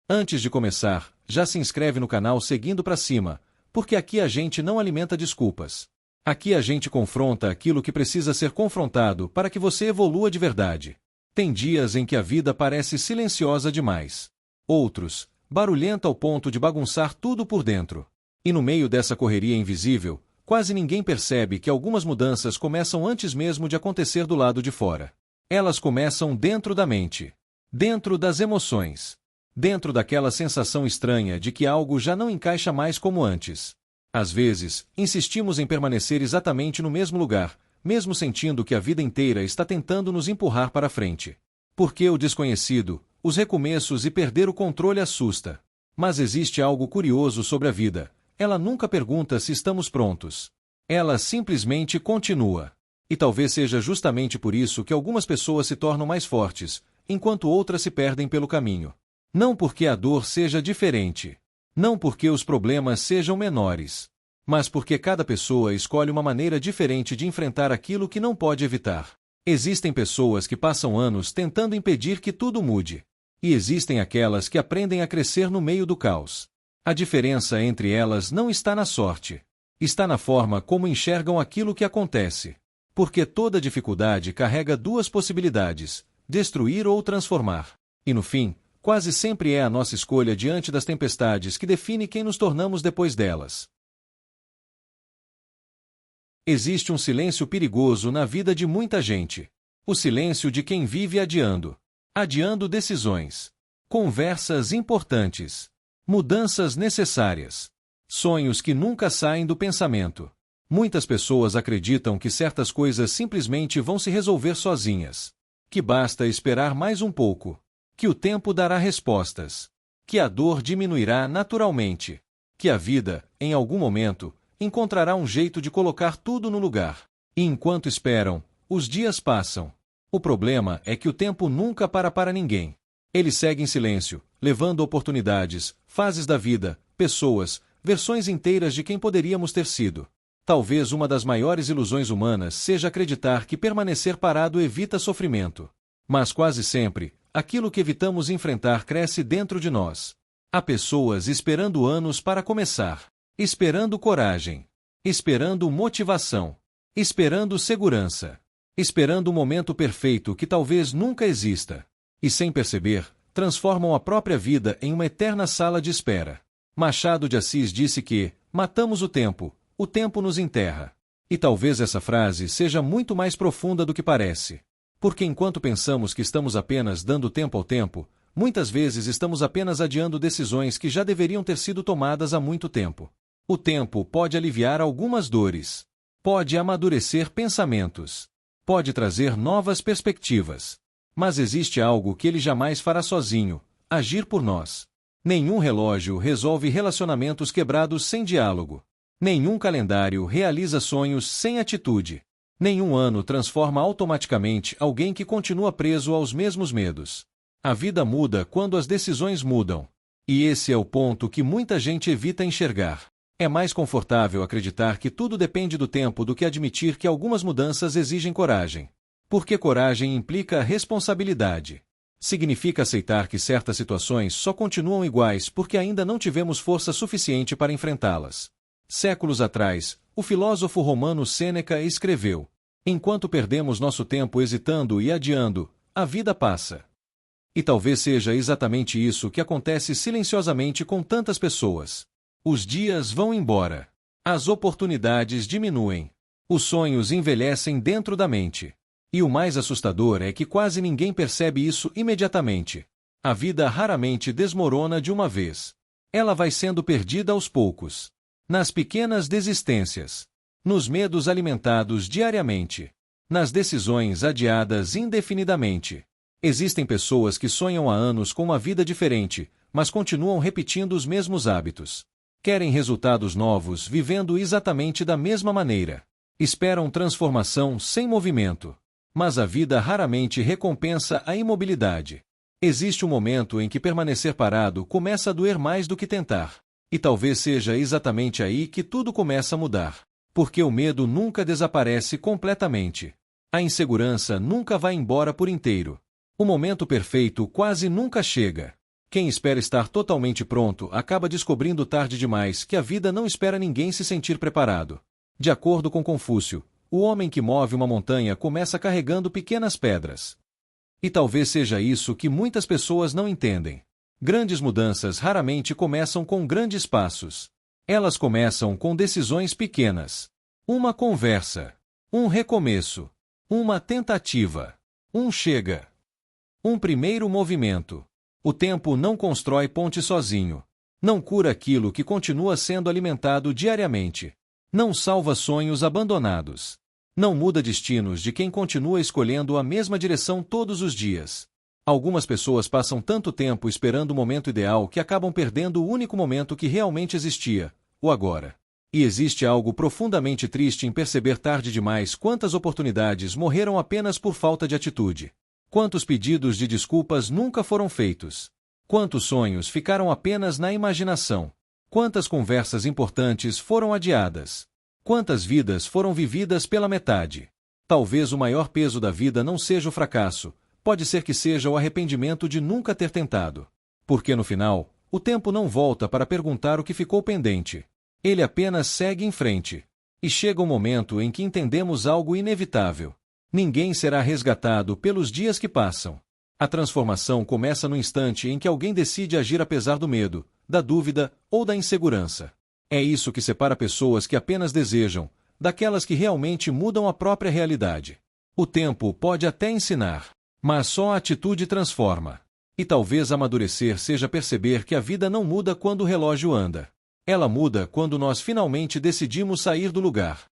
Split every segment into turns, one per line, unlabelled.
Antes de começar, já se inscreve no canal seguindo pra cima, porque aqui a gente não alimenta desculpas. Aqui a gente confronta aquilo que precisa ser confrontado para que você evolua de verdade. Tem dias em que a vida parece silenciosa demais. Outros, barulhenta ao ponto de bagunçar tudo por dentro. E no meio dessa correria invisível, quase ninguém percebe que algumas mudanças começam antes mesmo de acontecer do lado de fora. Elas começam dentro da mente, dentro das emoções, dentro daquela sensação estranha de que algo já não encaixa mais como antes. Às vezes, insistimos em permanecer exatamente no mesmo lugar, mesmo sentindo que a vida inteira está tentando nos empurrar para frente. Porque o desconhecido, os recomeços e perder o controle assusta. Mas existe algo curioso sobre a vida. Ela nunca pergunta se estamos prontos. Ela simplesmente continua. E talvez seja justamente por isso que algumas pessoas se tornam mais fortes, enquanto outras se perdem pelo caminho. Não porque a dor seja diferente. Não porque os problemas sejam menores. Mas porque cada pessoa escolhe uma maneira diferente de enfrentar aquilo que não pode evitar. Existem pessoas que passam anos tentando impedir que tudo mude. E existem aquelas que aprendem a crescer no meio do caos. A diferença entre elas não está na sorte. Está na forma como enxergam aquilo que acontece. Porque toda dificuldade carrega duas possibilidades: destruir ou transformar. E no fim, quase sempre é a nossa escolha diante das tempestades que define quem nos tornamos depois delas. Existe um silêncio perigoso na vida de muita gente. O silêncio de quem vive adiando. Adiando decisões. Conversas importantes. Mudanças necessárias. Sonhos que nunca saem do pensamento. Muitas pessoas acreditam que certas coisas simplesmente vão se resolver sozinhas. Que basta esperar mais um pouco. Que o tempo dará respostas. Que a dor diminuirá naturalmente. Que a vida, em algum momento, encontrará um jeito de colocar tudo no lugar. E enquanto esperam, os dias passam. O problema é que o tempo nunca para ninguém. Ele segue em silêncio, levando oportunidades, fases da vida, pessoas, versões inteiras de quem poderíamos ter sido. Talvez uma das maiores ilusões humanas seja acreditar que permanecer parado evita sofrimento. Mas quase sempre, aquilo que evitamos enfrentar cresce dentro de nós. Há pessoas esperando anos para começar. Esperando coragem. Esperando motivação. Esperando segurança. Esperando o momento perfeito que talvez nunca exista. E sem perceber, transformam a própria vida em uma eterna sala de espera. Machado de Assis disse que matamos o tempo nos enterra. E talvez essa frase seja muito mais profunda do que parece. Porque enquanto pensamos que estamos apenas dando tempo ao tempo, muitas vezes estamos apenas adiando decisões que já deveriam ter sido tomadas há muito tempo. O tempo pode aliviar algumas dores. Pode amadurecer pensamentos. Pode trazer novas perspectivas. Mas existe algo que ele jamais fará sozinho: agir por nós. Nenhum relógio resolve relacionamentos quebrados sem diálogo. Nenhum calendário realiza sonhos sem atitude. Nenhum ano transforma automaticamente alguém que continua preso aos mesmos medos. A vida muda quando as decisões mudam. E esse é o ponto que muita gente evita enxergar. É mais confortável acreditar que tudo depende do tempo do que admitir que algumas mudanças exigem coragem. Porque coragem implica responsabilidade. Significa aceitar que certas situações só continuam iguais porque ainda não tivemos força suficiente para enfrentá-las. Séculos atrás, o filósofo romano Sêneca escreveu: enquanto perdemos nosso tempo hesitando e adiando, a vida passa. E talvez seja exatamente isso que acontece silenciosamente com tantas pessoas. Os dias vão embora. As oportunidades diminuem. Os sonhos envelhecem dentro da mente. E o mais assustador é que quase ninguém percebe isso imediatamente. A vida raramente desmorona de uma vez. Ela vai sendo perdida aos poucos. Nas pequenas desistências. Nos medos alimentados diariamente. Nas decisões adiadas indefinidamente. Existem pessoas que sonham há anos com uma vida diferente, mas continuam repetindo os mesmos hábitos. Querem resultados novos vivendo exatamente da mesma maneira. Esperam transformação sem movimento. Mas a vida raramente recompensa a imobilidade. Existe um momento em que permanecer parado começa a doer mais do que tentar. E talvez seja exatamente aí que tudo começa a mudar. Porque o medo nunca desaparece completamente. A insegurança nunca vai embora por inteiro. O momento perfeito quase nunca chega. Quem espera estar totalmente pronto acaba descobrindo tarde demais que a vida não espera ninguém se sentir preparado. De acordo com Confúcio, o homem que move uma montanha começa carregando pequenas pedras. E talvez seja isso que muitas pessoas não entendem. Grandes mudanças raramente começam com grandes passos. Elas começam com decisões pequenas. Uma conversa. Um recomeço. Uma tentativa. Um chega. Um primeiro movimento. O tempo não constrói ponte sozinho. Não cura aquilo que continua sendo alimentado diariamente. Não salva sonhos abandonados. Não muda destinos de quem continua escolhendo a mesma direção todos os dias. Algumas pessoas passam tanto tempo esperando o momento ideal que acabam perdendo o único momento que realmente existia, o agora. E existe algo profundamente triste em perceber tarde demais quantas oportunidades morreram apenas por falta de atitude. Quantos pedidos de desculpas nunca foram feitos? Quantos sonhos ficaram apenas na imaginação? Quantas conversas importantes foram adiadas? Quantas vidas foram vividas pela metade? Talvez o maior peso da vida não seja o fracasso, pode ser que seja o arrependimento de nunca ter tentado. Porque no final, o tempo não volta para perguntar o que ficou pendente. Ele apenas segue em frente. E chega o momento em que entendemos algo inevitável. Ninguém será resgatado pelos dias que passam. A transformação começa no instante em que alguém decide agir apesar do medo, da dúvida ou da insegurança. É isso que separa pessoas que apenas desejam, daquelas que realmente mudam a própria realidade. O tempo pode até ensinar, mas só a atitude transforma. E talvez amadurecer seja perceber que a vida não muda quando o relógio anda. Ela muda quando nós finalmente decidimos sair do lugar.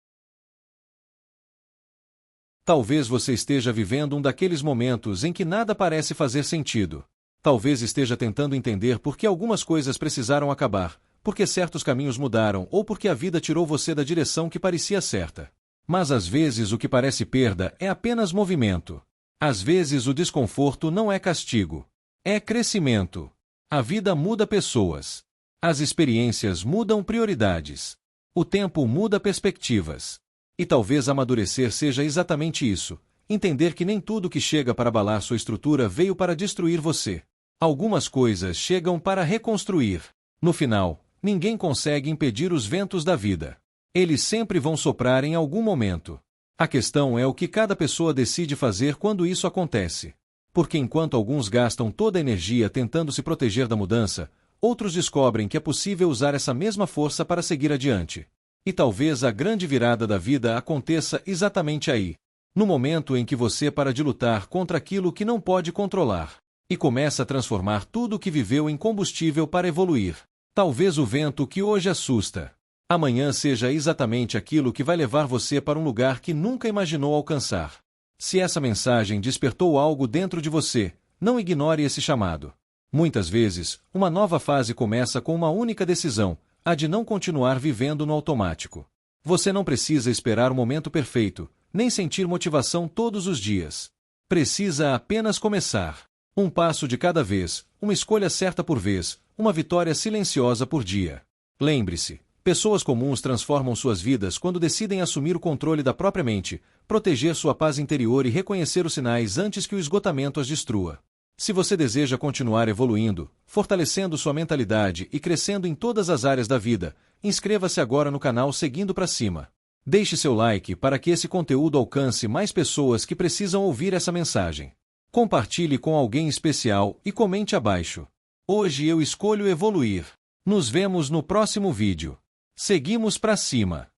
Talvez você esteja vivendo um daqueles momentos em que nada parece fazer sentido. Talvez esteja tentando entender por que algumas coisas precisaram acabar, porque certos caminhos mudaram ou porque a vida tirou você da direção que parecia certa. Mas às vezes o que parece perda é apenas movimento. Às vezes o desconforto não é castigo. É crescimento. A vida muda pessoas. As experiências mudam prioridades. O tempo muda perspectivas. E talvez amadurecer seja exatamente isso. Entender que nem tudo que chega para abalar sua estrutura veio para destruir você. Algumas coisas chegam para reconstruir. No final, ninguém consegue impedir os ventos da vida. Eles sempre vão soprar em algum momento. A questão é o que cada pessoa decide fazer quando isso acontece. Porque enquanto alguns gastam toda a energia tentando se proteger da mudança, outros descobrem que é possível usar essa mesma força para seguir adiante. E talvez a grande virada da vida aconteça exatamente aí. No momento em que você para de lutar contra aquilo que não pode controlar. E começa a transformar tudo o que viveu em combustível para evoluir. Talvez o vento que hoje assusta, amanhã seja exatamente aquilo que vai levar você para um lugar que nunca imaginou alcançar. Se essa mensagem despertou algo dentro de você, não ignore esse chamado. Muitas vezes, uma nova fase começa com uma única decisão, a de não continuar vivendo no automático. Você não precisa esperar o momento perfeito, nem sentir motivação todos os dias. Precisa apenas começar. Um passo de cada vez, uma escolha certa por vez, uma vitória silenciosa por dia. Lembre-se, pessoas comuns transformam suas vidas quando decidem assumir o controle da própria mente, proteger sua paz interior e reconhecer os sinais antes que o esgotamento as destrua. Se você deseja continuar evoluindo, fortalecendo sua mentalidade e crescendo em todas as áreas da vida, inscreva-se agora no canal Seguindo pra Cima. Deixe seu like para que esse conteúdo alcance mais pessoas que precisam ouvir essa mensagem. Compartilhe com alguém especial e comente abaixo. Hoje eu escolho evoluir. Nos vemos no próximo vídeo. Seguimos pra cima.